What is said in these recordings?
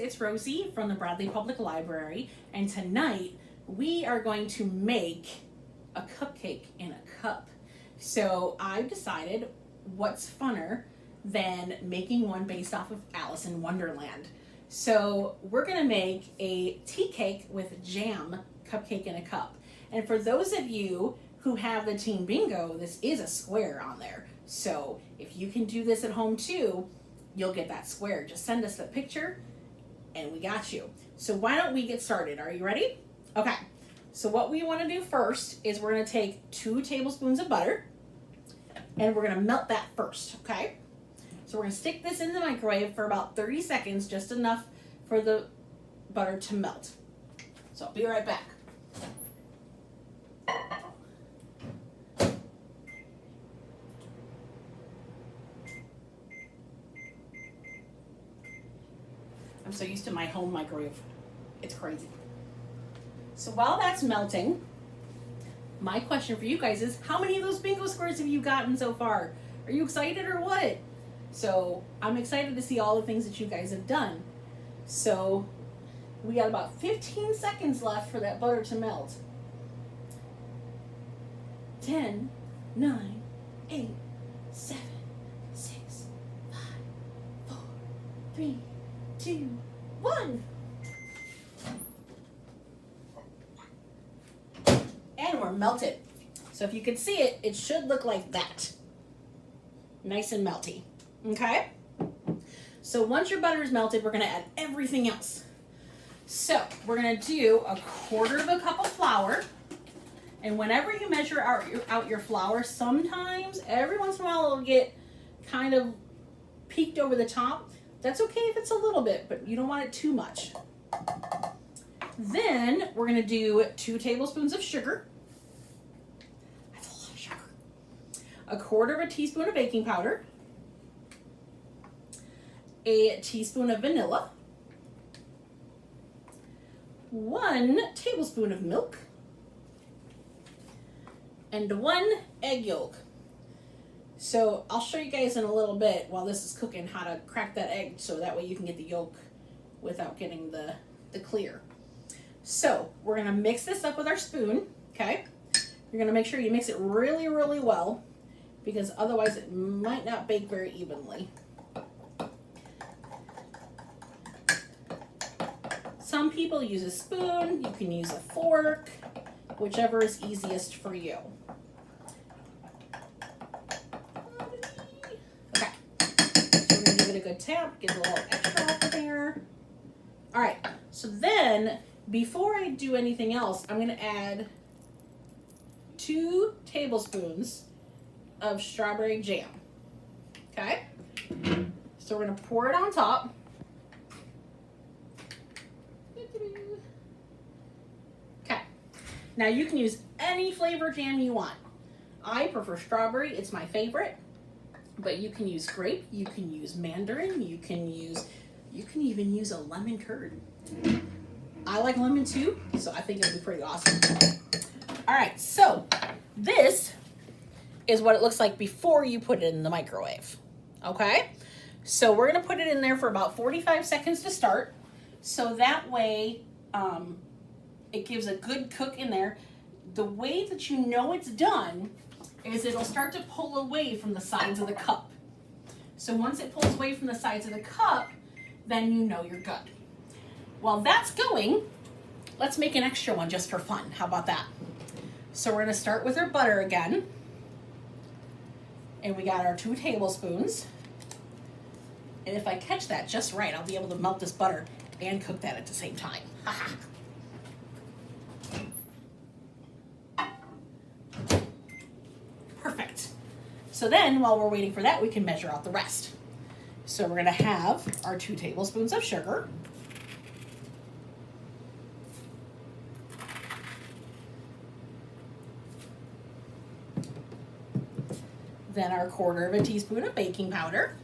it's Rosie from the Bradley Public Library, and tonight we are going to make a cupcake in a cup. So I've decided what's funner than making one based off of Alice in Wonderland. So we're gonna make a tea cake with jam cupcake in a cup. And for those of you who have the Team Bingo, this is a square on there. So if you can do this at home too, you'll get that square. Just send us the picture and we got you. So why don't we get started? Are you ready? Okay. So what we want to do first is we're going to take 2 tablespoons of butter and we're going to melt that first, okay? So we're going to stick this in the microwave for about 30 seconds, just enough for the butter to melt. So I'll be right back. I'm so used to my home microwave. It's crazy. So while that's melting, my question for you guys is, how many of those bingo squares have you gotten so far? Are you excited or what? So I'm excited to see all the things that you guys have done. So we got about 15 seconds left for that butter to melt. 10, 9, 8, 7, 6, 5, 4, 3, 2, 1. And we're melted. So if you can see it, it should look like that. Nice and melty. Okay? So once your butter is melted, we're going to add everything else. So we're going to do 1/4 cup of flour. And whenever you measure out your flour, sometimes, every once in a while, it'll get kind of peaked over the top. That's okay if it's a little bit, but you don't want it too much. Then we're going to do 2 tablespoons of sugar. That's a lot of sugar. 1/4 teaspoon of baking powder. A teaspoon of vanilla. 1 tablespoon of milk. And 1 egg yolk. So I'll show you guys in a little bit while this is cooking how to crack that egg so that way you can get the yolk without getting the clear. So we're gonna mix this up with our spoon, okay? You're gonna make sure you mix it really, really well because otherwise it might not bake very evenly. Some people use a spoon, you can use a fork, whichever is easiest for you. Okay, so we're gonna give it a good tap, get a little extra off of there. All right, so then before I do anything else, I'm gonna add 2 tablespoons of strawberry jam, okay? So we're gonna pour it on top. Okay, now you can use any flavor jam you want. I prefer strawberry, it's my favorite, but you can use grape, you can use mandarin, you can even use a lemon curd. I like lemon too, so I think it'll be pretty awesome. All right, so this is what it looks like before you put it in the microwave, okay? So we're gonna put it in there for about 45 seconds to start, so that way it gives a good cook in there. The way that you know it's done is it'll start to pull away from the sides of the cup. So once it pulls away from the sides of the cup, then you know you're good. While that's going, let's make an extra one just for fun. How about that? So we're gonna start with our butter again. And we got our 2 tablespoons. And if I catch that just right, I'll be able to melt this butter and cook that at the same time. Perfect. So then, while we're waiting for that, we can measure out the rest. So we're gonna have our 2 tablespoons of sugar. Then our 1/4 teaspoon of baking powder.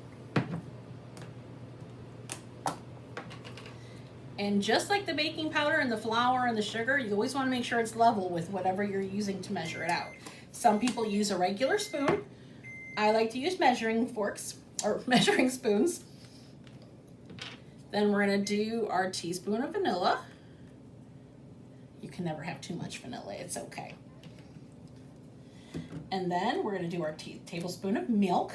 And just like the baking powder and the flour and the sugar, you always want to make sure it's level with whatever you're using to measure it out. Some people use a regular spoon. I like to use measuring forks or measuring spoons. Then we're gonna do our teaspoon of vanilla. You can never have too much vanilla, it's okay. And then we're gonna do our tablespoon of milk.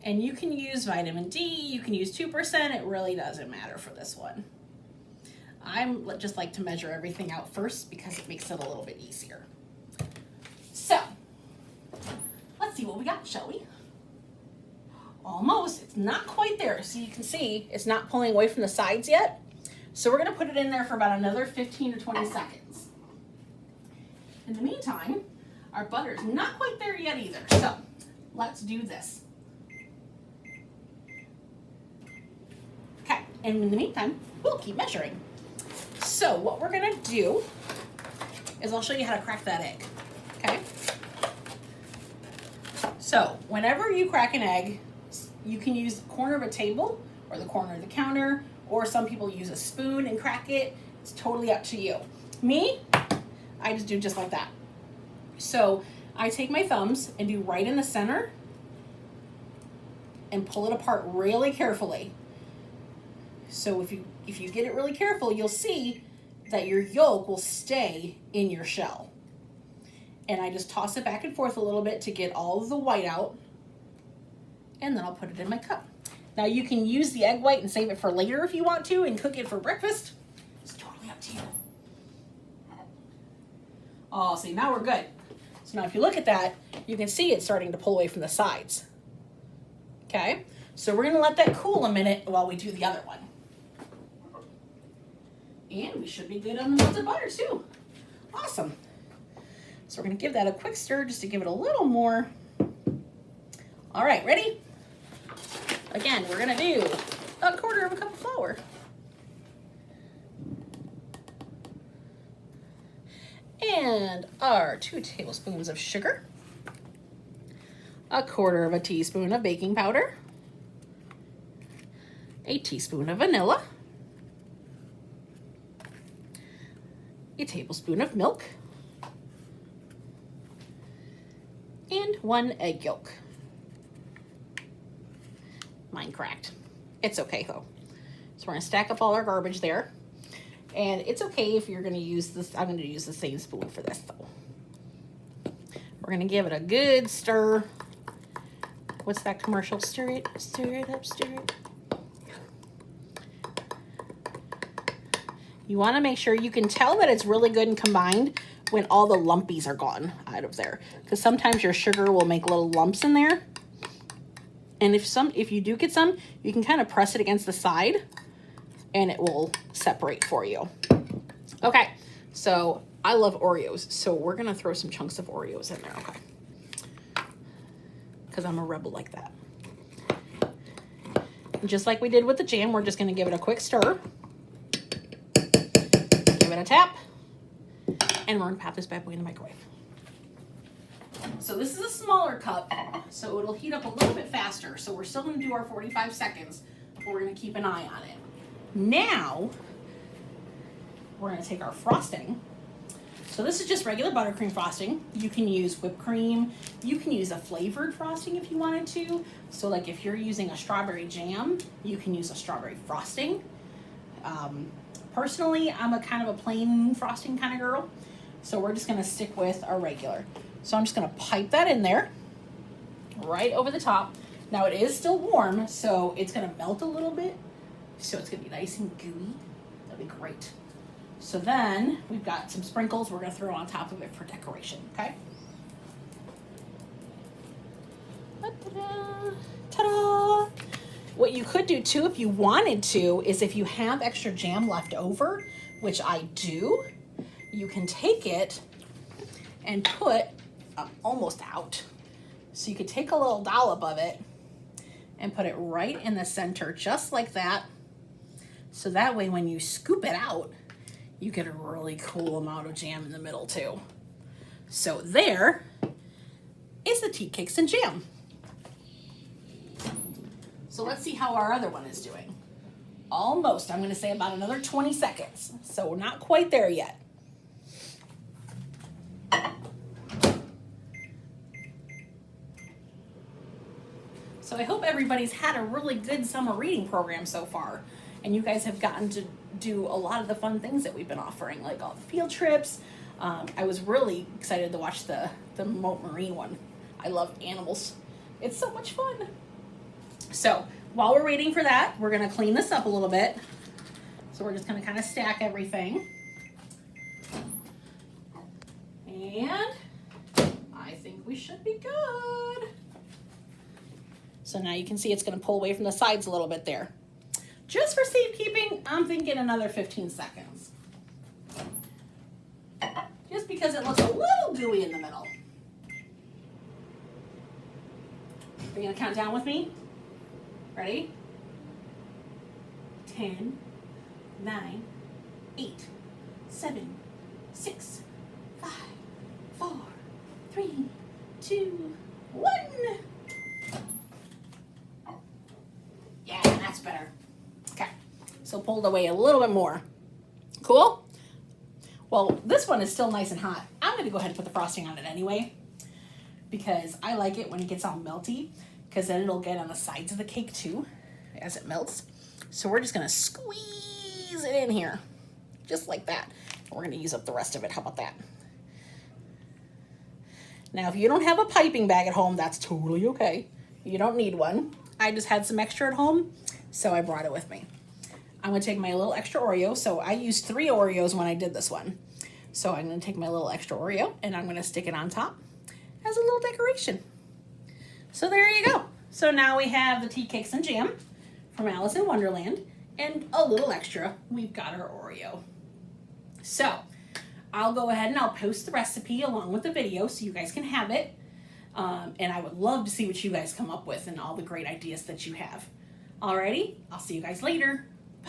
And you can use vitamin D, you can use 2%, it really doesn't matter for this one. I'm just like to measure everything out first because it makes it a little bit easier. So, let's see what we got, shall we? Almost, it's not quite there. So you can see it's not pulling away from the sides yet. So we're gonna put it in there for about another 15 to 20 seconds. In the meantime, our butter's not quite there yet either. So let's do this. Okay, and in the meantime, we'll keep measuring. So what we're gonna do is I'll show you how to crack that egg, okay? So whenever you crack an egg, you can use the corner of a table or the corner of the counter, or some people use a spoon and crack it. It's totally up to you. Me, I just do just like that. So I take my thumbs and do right in the center and pull it apart really carefully. So if you get it really careful, you'll see that your yolk will stay in your shell. And I just toss it back and forth a little bit to get all of the white out. And then I'll put it in my cup. Now you can use the egg white and save it for later if you want to and cook it for breakfast. It's totally up to you. Oh, see, now we're good. So now if you look at that, you can see it's starting to pull away from the sides. Okay, so we're gonna let that cool a minute while we do the other one. And we should be good on the melted butter too. Awesome. So we're gonna give that a quick stir just to give it a little more. All right, ready? Again, we're gonna do 1/4 of a cup of flour. And our 2 tablespoons of sugar. 1/4 of a teaspoon of baking powder. A teaspoon of vanilla. A tablespoon of milk. And 1 egg yolk. Mine cracked. It's okay though. So we're gonna stack up all our garbage there. And it's okay if you're gonna use this, I'm gonna use the same spoon for this though. We're gonna give it a good stir. What's that commercial? Stir it up, stir it. You wanna make sure you can tell that it's really good and combined when all the lumpies are gone out of there. Because sometimes your sugar will make little lumps in there. And if you do get some, you can kind of press it against the side and it will separate for you. Okay, so I love Oreos. So we're gonna throw some chunks of Oreos in there, okay? Because I'm a rebel like that. And just like we did with the jam, we're just gonna give it a quick stir. Give it a tap. And we're gonna pop this bad boy in the microwave. So this is a smaller cup, so it'll heat up a little bit faster. So we're still gonna do our 45 seconds, but we're gonna keep an eye on it. Now, we're gonna take our frosting. So this is just regular buttercream frosting. You can use whipped cream. You can use a flavored frosting if you wanted to. So like if you're using a strawberry jam, you can use a strawberry frosting. Personally, I'm a kind of a plain frosting kind of girl. So we're just gonna stick with our regular. So I'm just gonna pipe that in there, right over the top. Now it is still warm, so it's gonna melt a little bit. So it's gonna be nice and gooey. That'll be great. So then we've got some sprinkles we're gonna throw on top of it for decoration, okay? Ta-da! Ta-da! What you could do too if you wanted to is if you have extra jam left over, which I do, you can take it and put almost out. So you could take a little dollop of it and put it right in the center, just like that. So that way when you scoop it out, you get a really cool amount of jam in the middle too. So there is the tea cakes and jam. So let's see how our other one is doing. Almost, I'm gonna say about another 20 seconds. So we're not quite there yet. So I hope everybody's had a really good summer reading program so far, and you guys have gotten to do a lot of the fun things that we've been offering, like all the field trips. I was really excited to watch the remote marine one. I love animals. It's so much fun. So while we're waiting for that, we're gonna clean this up a little bit. So we're just gonna kind of stack everything. And I think we should be good. So now you can see it's gonna pull away from the sides a little bit there. Just for safekeeping, I'm thinking another 15 seconds. Just because it looks a little gooey in the middle. Are you gonna count down with me? Ready? 10, 9, 8, 7, 6, 5, 4, 3, 2, 1. Yeah, that's better. Okay, so pulled away a little bit more. Cool? Well, this one is still nice and hot. I'm gonna go ahead and put the frosting on it anyway, because I like it when it gets all melty, because then it'll get on the sides of the cake too as it melts. So we're just gonna squeeze it in here, just like that. We're gonna use up the rest of it. How about that? Now, if you don't have a piping bag at home, that's totally okay. You don't need one. I just had some extra at home, so I brought it with me. I'm gonna take my little extra Oreo. So I used 3 Oreos when I did this one. So I'm gonna take my little extra Oreo and I'm gonna stick it on top as a little decoration. So there you go. So now we have the tea cakes and jam from Alice in Wonderland, and a little extra, we've got our Oreo. So I'll go ahead and I'll post the recipe along with the video so you guys can have it. And I would love to see what you guys come up with and all the great ideas that you have. Alrighty, I'll see you guys later.